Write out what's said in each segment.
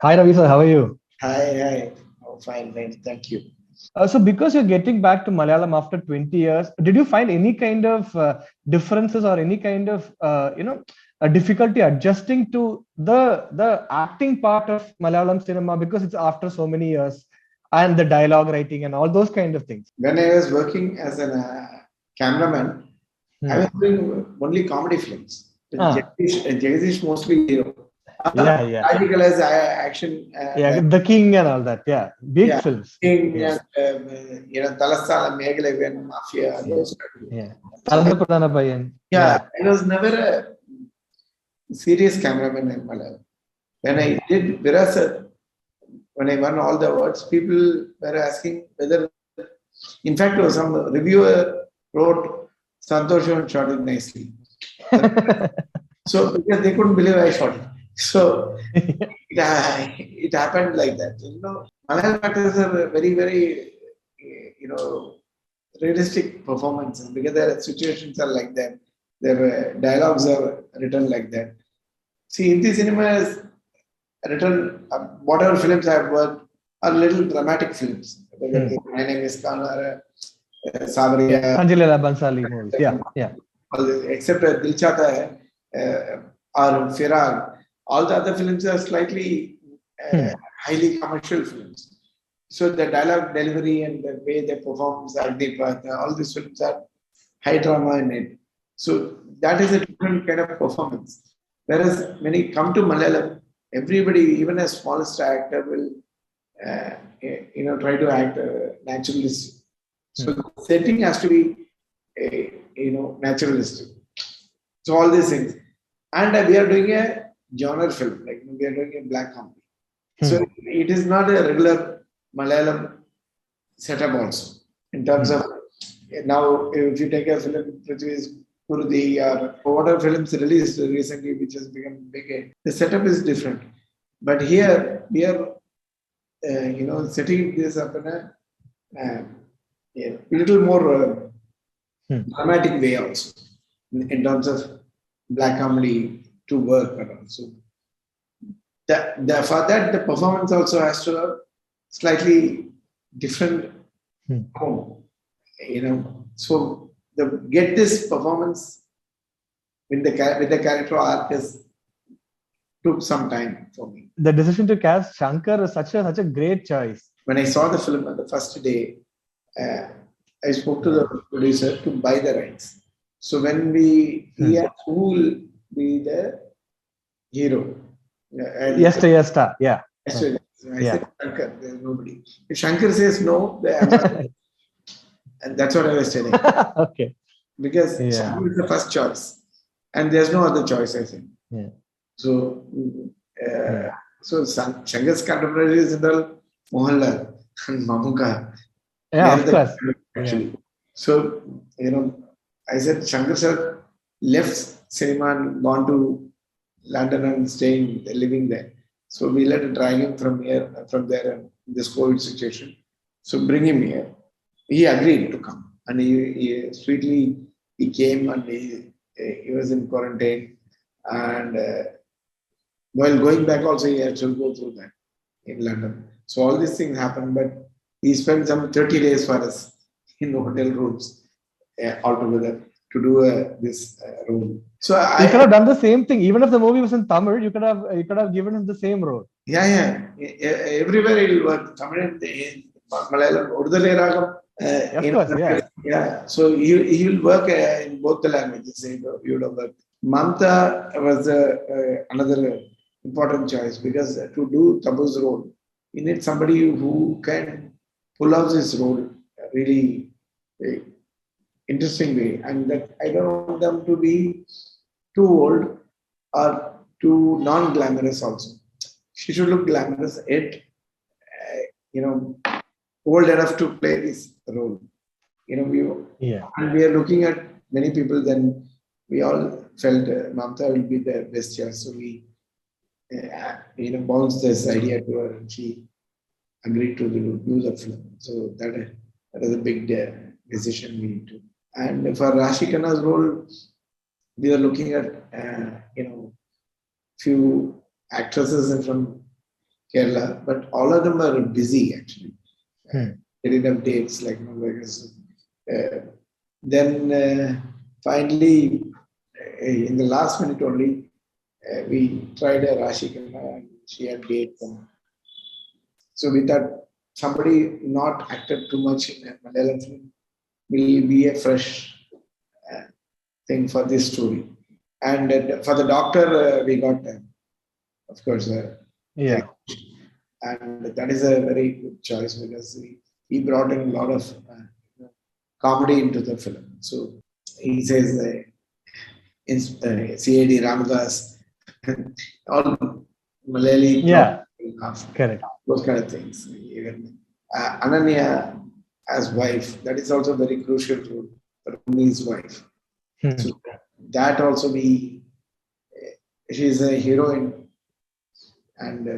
Hi Ravi sir, how are you? Hi. Oh, fine, fine. Thank you. So because you're getting back to Malayalam after 20 years, did you find any kind of differences or any kind of a difficulty adjusting to the acting part of Malayalam cinema because it's after so many years and the dialogue writing and all those kind of things? When I was working as a cameraman, I was Hmm. doing only comedy films. Ah, Jagdish mostly hero. yeah, yeah, Radical as action and yeah. The King and all that. Yeah, big yeah, films. King Yeah, and Talasala, Megalavan, Mafia, yeah, those. yeah. So Thalanda Pradhana Payyan. yeah, Yeah. I was never a serious cameraman in Malayalam. When Hmm. I did Virasat, when I won all the awards, people were asking whether, in fact, some reviewer wrote Santosham shot it nicely. So because they couldn't believe I shot it. So it happened like that. Malayalam actors are very, realistic performance because their situations are like that. Their dialogues are written like that. See, Hindi cinema is written, whatever films I've worked are little dramatic films. Hmm. My name is Khan or Savariya, Sanjay Bansali movies. Yeah, yeah. except Dil Chahta Hai or Firag. All the other films are slightly uh, Hmm. highly commercial films. So the dialogue delivery and the way they perform Agnipath, all these films are high drama in it. So that is a different kind of performance. Whereas when you come to Malayalam, everybody, even a smallest actor, will try to act naturalistic. So Hmm. the setting has to be naturalistic. So all these things, and we are doing a genre film, like we are doing a black comedy. So Hmm. it is not a regular Malayalam setup also in terms Hmm. of now if you take a film which is Kurdi or whatever films released recently which has become big, the setup is different. But here we are setting this up in uh, a little more Hmm. dramatic way also in terms of black comedy to work around. So for that the performance also has to have slightly different Hmm. tone, So the get this performance with the character arc is took some time for me. The decision to cast Shankar is such a great choice. When I saw the film on the first day, uh, I spoke to the Yeah. producer to buy the rights. So when he Hmm. asked who will be the hero, Yes, yes, yeah. Hmm. I Yeah. said Shankar. There's nobody. If Shankar says no, I'm not. And that's what I was telling Okay. because Yeah. Shankar is the first choice, and there's no other choice. I think Yeah. so. Uh, Yeah. Shankar's contemporaries in the Mohandas and Mamta. They Yeah, are of the course. Yeah. actually. So, I said Shankar sir left cinema and gone to London and staying, living there. So we let to drag him from there, in this COVID situation. So bring him here. He agreed to come, and he sweetly he came and he was in quarantine, and while going back also he had to go through that in London. So all these things happened, but he spent some 30 days for us in hotel rooms altogether to do this role. So You could I, have done the same thing. Even if the movie was in Tamil, you could have given him the same role. everywhere he will work. Tamil, Malayalam, Urdale Ragam, Of course, yeah. yeah. So he will work in both the languages. He would have worked. Mamta was another important choice because to do Tabu's role, you need somebody who can pull off this role really uh, interesting way, and that I don't want them to be too old or too non-glamorous also. She should look glamorous yet, you know, old enough to play this role. We Yeah. and we are looking at many people. Then we all felt Mamta will be the best choice. So we, bounced this idea to her, and she agreed to do the film. So that is a big decision we took. And for Rashi Khanna's role, we are looking at few actresses from Kerala, but all of them are busy actually. Hmm. They didn't have dates like then finally in the last minute only we tried a Rashi Khanna and she had dates. And so we thought somebody not acted too much in a Malayalam film will be a fresh uh, thing for this story. And for the doctor, we got, of course, Yeah. and that is a very good choice because he brought in a lot of comedy into the film. So he says, C.A.D. Ramadas, all Malayali, Yeah. Correct. those kind of things. Even Ananya as wife, that is also very crucial to Rumi's wife. Hmm. So that also she's a heroine, and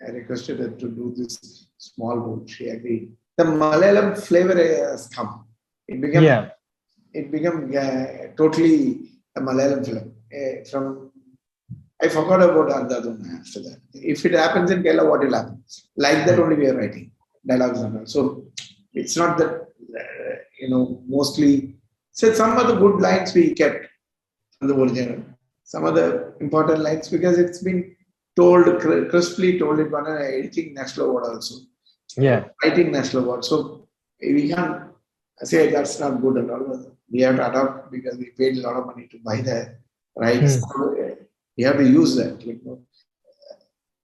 I requested her to do this small role. She agreed. The Malayalam flavor has come. It became totally a Malayalam film. From I forgot about Ardaduna after that. If it happens in Kerala, what will happen? Like that only we are writing dialogues and all. So it's not that mostly. So some of the good lines we kept from the original. Some of the important lines because it's been told crisply told it one editing national award also. Yeah. Writing national award. So we can't say that's not good and all. We have to adopt because we paid a lot of money to buy the rights. So, we have to use that.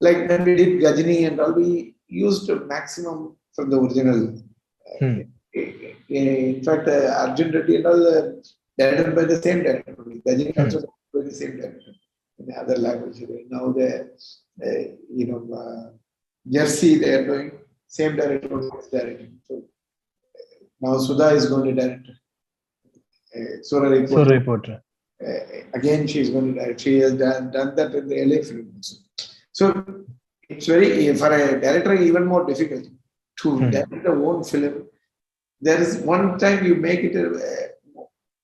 Like when we did Gajini and all, we used a maximum from the original. In fact, Arjun Reddy and all directed by the same director. Gajini also directed by the same director in the other language. Now Jersey they are doing same director is directing. So now Sudha is going to direct Surari Reporter. Again, she is going to direct. She has done that in the LA film also. So it's very, for a director, even more difficult to direct a own film. There is one time you make it,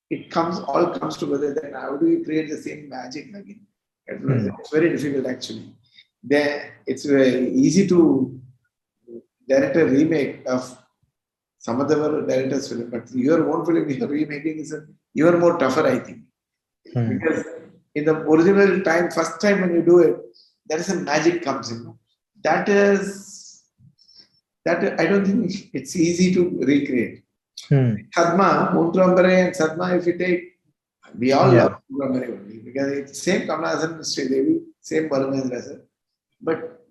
it all comes together. Then how do you create the same magic again? It's very difficult actually. It's very easy to direct a remake of some other director's film, but your own film you're remaking is even more tougher, I think. Because in the original time, first time when you do it, there is a magic comes in. That I don't think it's easy to recreate. Sadma, Muntrambare and Sadma, if you take, we all love Muntrambare only because it's same Kamala Hassan and Sridevi, same Bharamendra sir, but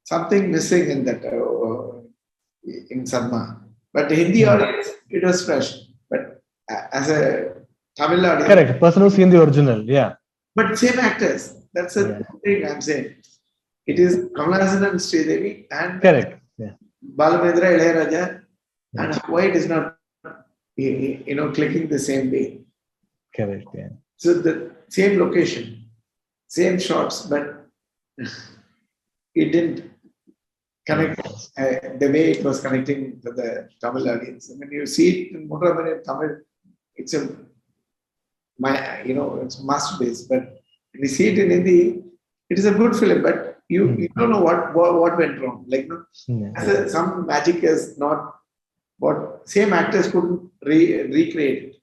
something missing in that in Sadma. But Hindi audience, it was fresh. But as a Tamil audience. Correct. Person who's seen the original. Yeah. But same actors. That's the thing I'm saying. It is Kamala Hassan and Sridevi and correct. Yeah. Balamendra Ilayaraja. And why it is not clicking the same way. Correct. Yeah. So the same location, same shots, but it didn't connect the way it was connecting to the Tamil audience. When you see it in Muntrambare Tamil, it's it's masterpiece. But when you see it in Hindi, it is a good film, but you don't know what went wrong. Like some magic is not what same actors couldn't recreate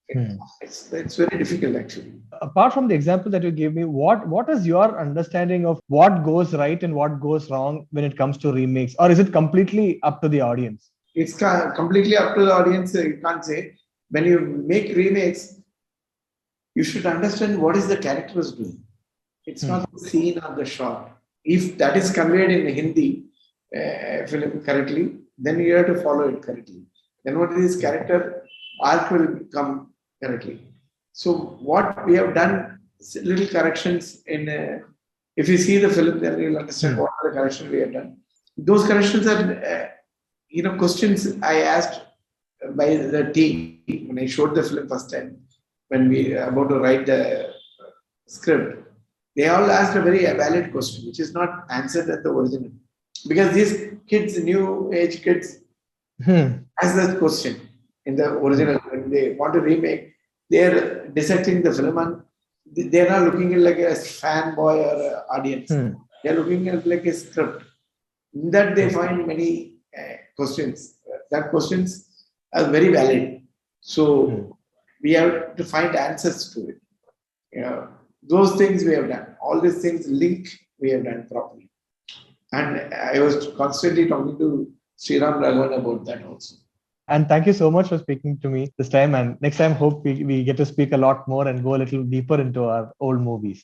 it. It's very difficult actually. Apart from the example that you gave me, what is your understanding of what goes right and what goes wrong when it comes to remakes, or is it completely up to the audience? It's completely up to the audience. You can't say. When you make remakes, you should understand what is the character is doing. It's not the scene or the shot. If that is conveyed in Hindi film correctly, then you have to follow it correctly. Then what is character arc will come correctly. So what we have done, little corrections in. If you see the film, then you'll understand what are the corrections we have done. Those corrections are, questions I asked by the team when I showed the film first time. When we were about to write the script, they all asked a very valid question, which is not answered at the original. Because these kids, new age kids, ask that question in the original. When they want to remake, they're dissecting the film and they're not looking at like a fanboy or audience. They're They are looking at like a script. In that they find many questions. That questions are very valid. So we have to find answers to it. Those things we have done. All these things link we have done properly. And I was constantly talking to Sriram Raghavan about that also. And thank you so much for speaking to me this time. And next time, hope we get to speak a lot more and go a little deeper into our old movies.